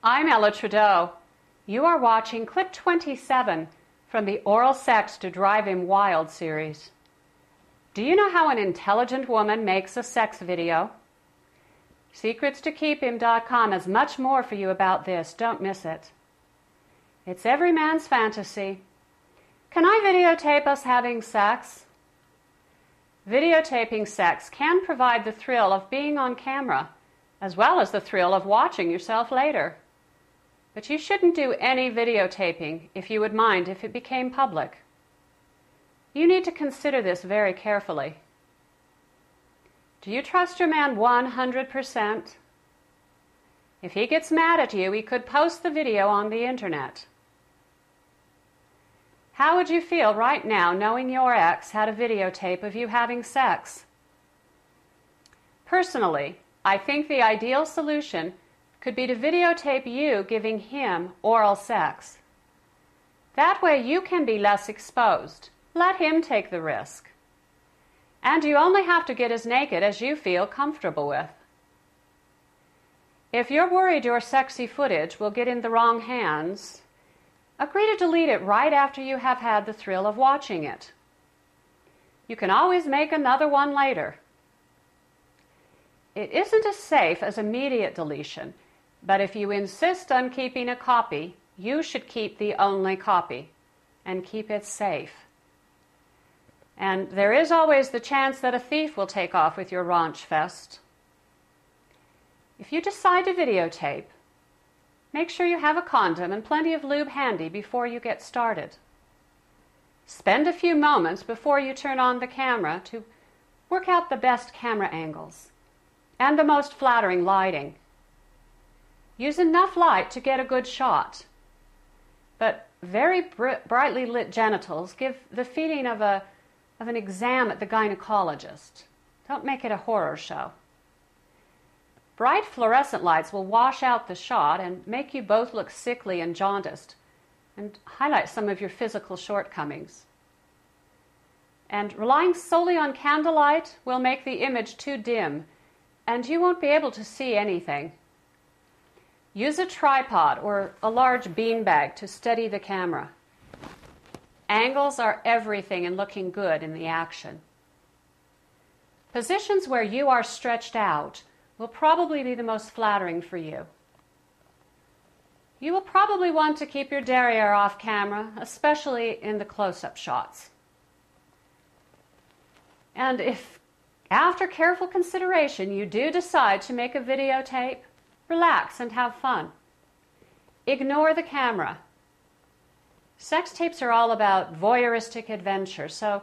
I'm Ella Trudeau. You are watching clip 27 from the Oral Sex to Drive Him Wild series. Do you know how an intelligent woman makes a sex video? SecretsToKeepHim.com has much more for you about this. Don't miss it. It's every man's fantasy. Can I videotape us having sex? Videotaping sex can provide the thrill of being on camera, as well as the thrill of watching yourself later. But you shouldn't do any videotaping if you would mind if it became public. You need to consider this very carefully. Do you trust your man 100%? If he gets mad at you, he could post the video on the internet. How would you feel right now knowing your ex had a videotape of you having sex? Personally, I think the ideal solution could be to videotape you giving him oral sex. That way you can be less exposed. Let him take the risk. And you only have to get as naked as you feel comfortable with. If you're worried your sexy footage will get in the wrong hands, agree to delete it right after you have had the thrill of watching it. You can always make another one later. It isn't as safe as immediate deletion, but if you insist on keeping a copy, you should keep the only copy and keep it safe. And there is always the chance that a thief will take off with your raunch fest. If you decide to videotape, make sure you have a condom and plenty of lube handy before you get started. Spend a few moments before you turn on the camera to work out the best camera angles and the most flattering lighting. Use enough light to get a good shot, but very brightly lit genitals give the feeling of an exam at the gynecologist. Don't make it a horror show. Bright fluorescent lights will wash out the shot and make you both look sickly and jaundiced and highlight some of your physical shortcomings. And relying solely on candlelight will make the image too dim and you won't be able to see anything. Use a tripod or a large beanbag to steady the camera. Angles are everything in looking good in the action. Positions where you are stretched out will probably be the most flattering for you. You will probably want to keep your derriere off camera, especially in the close-up shots. And if, after careful consideration, you do decide to make a videotape, relax and have fun. Ignore the camera. Sex tapes are all about voyeuristic adventure, so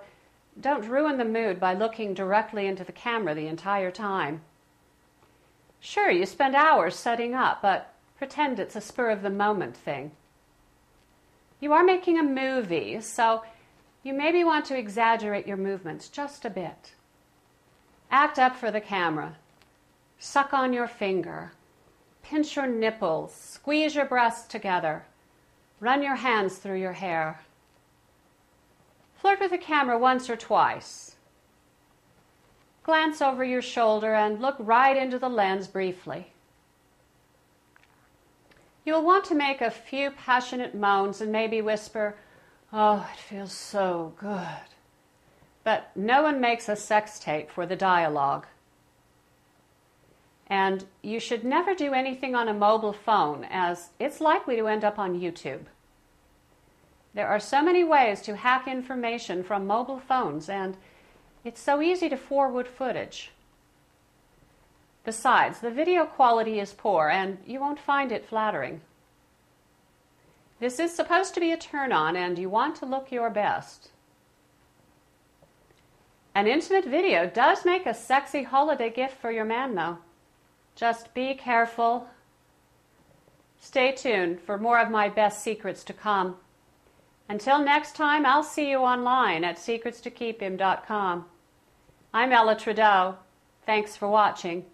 don't ruin the mood by looking directly into the camera the entire time. Sure, you spend hours setting up, but pretend it's a spur-of-the-moment thing. You are making a movie, so you maybe want to exaggerate your movements just a bit. Act up for the camera. Suck on your finger. Pinch your nipples. Squeeze your breasts together. Run your hands through your hair. Flirt with the camera once or twice. Glance over your shoulder and look right into the lens briefly. You'll want to make a few passionate moans and maybe whisper, "Oh, it feels so good." But no one makes a sex tape for the dialogue. And you should never do anything on a mobile phone, as it's likely to end up on YouTube. There are so many ways to hack information from mobile phones, and it's so easy to forward footage. Besides, the video quality is poor, and you won't find it flattering. This is supposed to be a turn-on, and you want to look your best. An intimate video does make a sexy holiday gift for your man, though. Just be careful. Stay tuned for more of my best secrets to come. Until next time, I'll see you online at SecretsToKeepHim.com. I'm Ella Trudeau. Thanks for watching.